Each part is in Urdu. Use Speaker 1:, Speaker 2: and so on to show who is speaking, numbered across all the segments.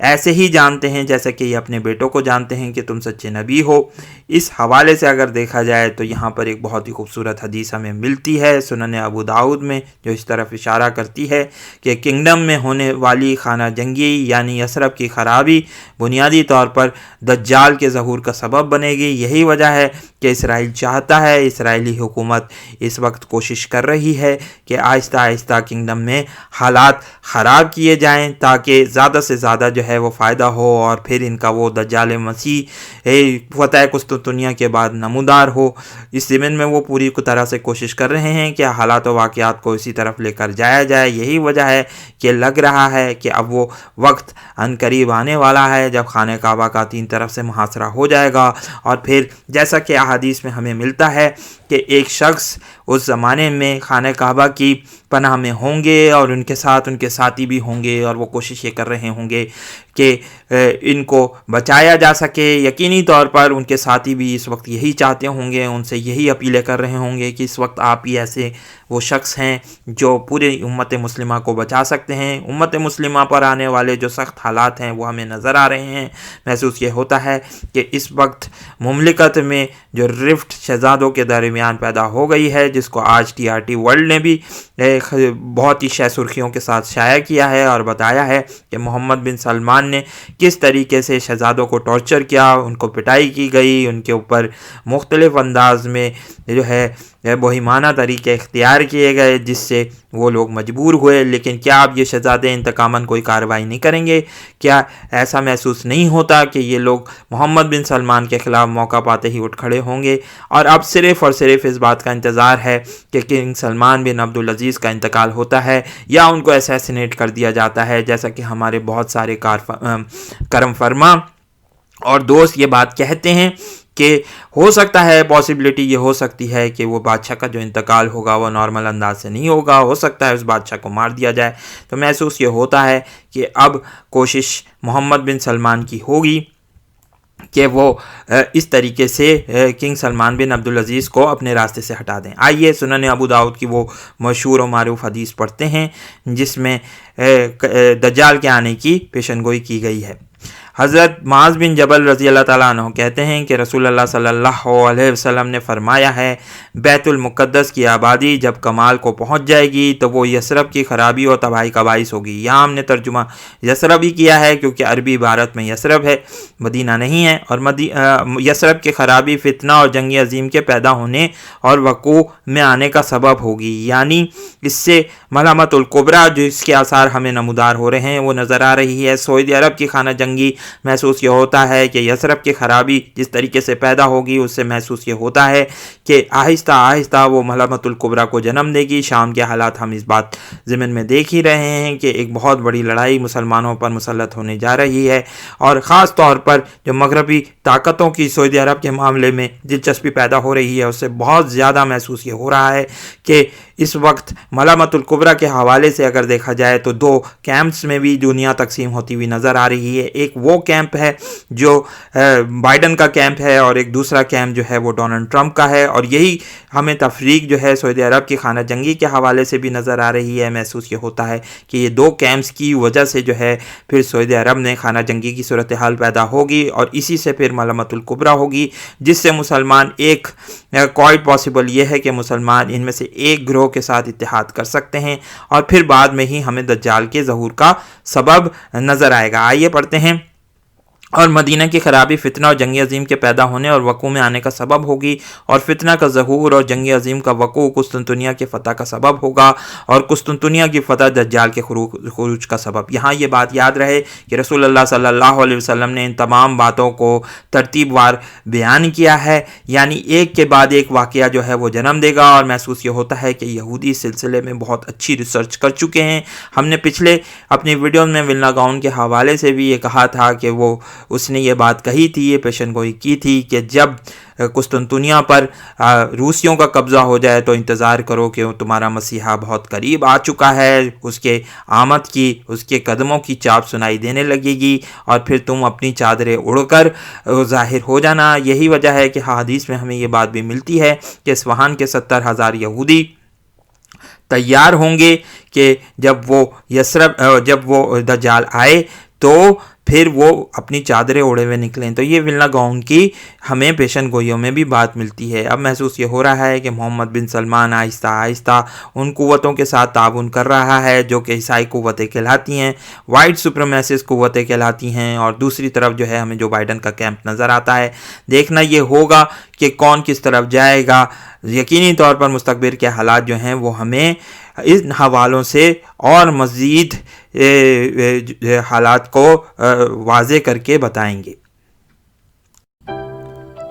Speaker 1: ایسے ہی جانتے ہیں جیسا کہ یہ اپنے بیٹوں کو جانتے ہیں کہ تم سچے نبی ہو۔ اس حوالے سے اگر دیکھا جائے تو یہاں پر ایک بہت ہی خوبصورت حدیث ہمیں ملتی ہے سنن ابو داؤد میں، جو اس طرف اشارہ کرتی ہے کہ کنگڈم میں ہونے والی خانہ جنگی یعنی یثرب کی خرابی بنیادی طور پر دجال کے ظہور کا سبب بنے گی۔ یہی وجہ ہے کہ اسرائیل چاہتا ہے، اسرائیلی حکومت اس وقت کوشش کر رہی ہے کہ آہستہ آہستہ کنگڈم میں حالات خراب کیے جائیں تاکہ زیادہ سے زیادہ جو ہے وہ فائدہ ہو، اور پھر ان کا وہ دجال مسیح فتح قسطنطنیہ کے بعد نمودار ہو۔ اس ضمن میں وہ پوری طرح سے کوشش کر رہے ہیں کہ حالات و واقعات کو اسی طرف لے کر جایا جائے۔ یہی وجہ ہے کہ لگ رہا ہے کہ اب وہ وقت ان قریب آنے والا ہے جب خانہ کعبہ کا 3 طرف سے محاصرہ ہو جائے گا، اور پھر جیسا کہ احادیث میں ہمیں ملتا ہے کہ ایک شخص اس زمانے میں خانہ کعبہ کی پناہ میں ہوں گے اور ان کے ساتھ ان کے ساتھی بھی ہوں گے، اور وہ کوشش یہ کر رہے ہوں گے کہ ان کو بچایا جا سکے۔ یقینی طور پر ان کے ساتھی بھی اس وقت یہی چاہتے ہوں گے، ان سے یہی اپیلیں کر رہے ہوں گے کہ اس وقت آپ ہی ایسے وہ شخص ہیں جو پورے امت مسلمہ کو بچا سکتے ہیں۔ امت مسلمہ پر آنے والے جو سخت حالات ہیں وہ ہمیں نظر آ رہے ہیں۔ محسوس یہ ہوتا ہے کہ اس وقت مملکت میں جو رفٹ شہزادوں کے درمیان پیدا ہو گئی ہے، جس کو آج TRT ورلڈ نے بھی بہت ہی شہ سرخیوں کے ساتھ شائع کیا ہے اور بتایا ہے کہ محمد بن سلمان نے کس طریقے سے شہزادوں کو ٹارچر کیا، ان کو پٹائی کی گئی، ان کے اوپر مختلف انداز میں جو ہے بہیمانہ طریقے اختیار کیے گئے، جس سے وہ لوگ مجبور ہوئے۔ لیکن کیا اب یہ شہزادے انتقاماً کوئی کارروائی نہیں کریں گے؟ کیا ایسا محسوس نہیں ہوتا کہ یہ لوگ محمد بن سلمان کے خلاف موقع پاتے ہی اٹھ کھڑے ہوں گے؟ اور اب صرف اور صرف اس بات کا انتظار ہے کہ کنگ سلمان بن عبدالعزیز کا انتقال ہوتا ہے یا ان کو اسیسینیٹ کر دیا جاتا ہے، جیسا کہ ہمارے بہت سارے کرم فرما اور دوست یہ بات کہتے ہیں کہ ہو سکتا ہے، پاسبلٹی یہ ہو سکتی ہے کہ وہ بادشاہ کا جو انتقال ہوگا وہ نارمل انداز سے نہیں ہوگا، ہو سکتا ہے اس بادشاہ کو مار دیا جائے۔ تو محسوس یہ ہوتا ہے کہ اب کوشش محمد بن سلمان کی ہوگی کہ وہ اس طریقے سے کنگ سلمان بن عبدالعزیز کو اپنے راستے سے ہٹا دیں۔ آئیے سنن ابو داؤد کی وہ مشہور و معروف حدیث پڑھتے ہیں جس میں دجال کے آنے کی پیشن گوئی کی گئی ہے۔ حضرت معاذ بن جبل رضی اللہ تعالیٰ عنہ کہتے ہیں کہ رسول اللہ صلی اللہ علیہ وسلم نے فرمایا ہے، بیت المقدس کی آبادی جب کمال کو پہنچ جائے گی تو وہ یثرب کی خرابی اور تباہی کا باعث ہوگی۔ یہاں ہم نے ترجمہ یثرب ہی کیا ہے کیونکہ عربی عبارت میں یثرب ہے، مدینہ نہیں ہے، اور یثرب کی خرابی فتنہ اور جنگ عظیم کے پیدا ہونے اور وقوع میں آنے کا سبب ہوگی، یعنی اس سے ملامت الکبریٰ جو اس کے آثار ہمیں نمودار ہو رہے ہیں وہ نظر آ رہی ہے۔ سعودی عرب کی خانہ جنگی محسوس یہ ہوتا ہے کہ یثرب کی خرابی جس طریقے سے پیدا ہوگی اس سے محسوس یہ ہوتا ہے کہ آہستہ آہستہ وہ ملامت الکبریٰ کو جنم دے گی۔ شام کے حالات ہم اس بات ضمن میں دیکھ ہی رہے ہیں کہ ایک بہت بڑی لڑائی مسلمانوں پر مسلط ہونے جا رہی ہے، اور خاص طور پر جو مغربی طاقتوں کی سعودی عرب کے معاملے میں دلچسپی پیدا ہو رہی ہے اس سے بہت زیادہ محسوس یہ ہو رہا ہے کہ اس وقت ملامت الکبریٰ کے حوالے سے اگر دیکھا جائے تو 2 کیمپس میں بھی دنیا تقسیم ہوتی ہوئی نظر آ رہی ہے۔ ایک وہ کیمپ ہے جو بائیڈن کا کیمپ ہے، اور ایک دوسرا کیمپ جو ہے وہ ڈونلڈ ٹرمپ کا ہے، اور یہی ہمیں تفریق جو ہے سعودی عرب کی خانہ جنگی کے حوالے سے بھی نظر آ رہی ہے۔ محسوس یہ ہوتا ہے کہ یہ 2 کیمپس کی وجہ سے جو ہے پھر سعودی عرب میں خانہ جنگی کی صورتحال پیدا ہوگی، اور اسی سے پھر ملامت الکبریٰ ہوگی، جس سے مسلمان ایک کوائٹ پاسبل یہ ہے کہ مسلمان ان میں سے ایک گروہ کے ساتھ اتحاد کر سکتے ہیں، اور پھر بعد میں ہی ہمیں دجال کے ظہور کا سبب نظر آئے گا۔ آئیے پڑھتے ہیں، اور مدینہ کی خرابی فتنہ اور جنگ عظیم کے پیدا ہونے اور وقوع میں آنے کا سبب ہوگی، اور فتنہ کا ظہور اور جنگ عظیم کا وقوع قسطنطنیہ کے فتح کا سبب ہوگا، اور قسطنطنیہ کی فتح دجال کے خروج کا سبب۔ یہاں یہ بات یاد رہے کہ رسول اللہ صلی اللہ علیہ وسلم نے ان تمام باتوں کو ترتیب وار بیان کیا ہے، یعنی ایک کے بعد ایک واقعہ جو ہے وہ جنم دے گا، اور محسوس یہ ہوتا ہے کہ یہودی اس سلسلے میں بہت اچھی ریسرچ کر چکے ہیں۔ ہم نے پچھلے اپنی ویڈیو میں ولنا گاؤن کے حوالے سے بھی یہ کہا تھا کہ اس نے یہ بات کہی تھی، یہ پیشن گوئی کی تھی کہ جب قسطنطنیہ پر روسیوں کا قبضہ ہو جائے تو انتظار کرو کہ تمہارا مسیحا بہت قریب آ چکا ہے، اس کے آمد کی، اس کے قدموں کی چاپ سنائی دینے لگے گی، اور پھر تم اپنی چادریں اڑ کر ظاہر ہو جانا۔ یہی وجہ ہے کہ حدیث میں ہمیں یہ بات بھی ملتی ہے کہ اصفہان کے 70,000 یہودی تیار ہوں گے کہ جب وہ دجال آئے تو پھر وہ اپنی چادریں اوڑھے ہوئے نکلیں۔ تو یہ ولنا گونگ کی ہمیں پیشن گوئیوں میں بھی بات ملتی ہے۔ اب محسوس یہ ہو رہا ہے کہ محمد بن سلمان آہستہ آہستہ ان قوتوں کے ساتھ تعاون کر رہا ہے جو کہ عیسائی قوتیں کہلاتی ہیں، وائٹ سپریمیسسٹ قوتیں کہلاتی ہیں، اور دوسری طرف جو ہے ہمیں جو بائیڈن کا کیمپ نظر آتا ہے۔ دیکھنا یہ ہوگا کہ کون کس طرف جائے گا۔ یقینی طور پر مستقبل کے حالات جو ہیں وہ ہمیں ان حوالوں سے اور مزید حالات کو واضح کر کے بتائیں گے۔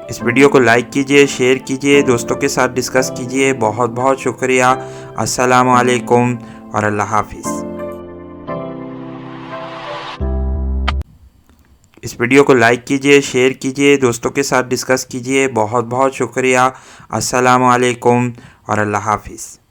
Speaker 1: اس ویڈیو کو لائک کیجئے، شیئر کیجئے، دوستوں کے ساتھ ڈسکس کیجئے۔ بہت بہت شکریہ۔ السلام علیکم اور اللہ حافظ۔ اس ویڈیو کو لائک کیجئے، شیئر کیجئے، دوستوں کے ساتھ ڈسکس کیجئے۔ بہت بہت شکریہ۔ السلام علیکم اور اللہ حافظ۔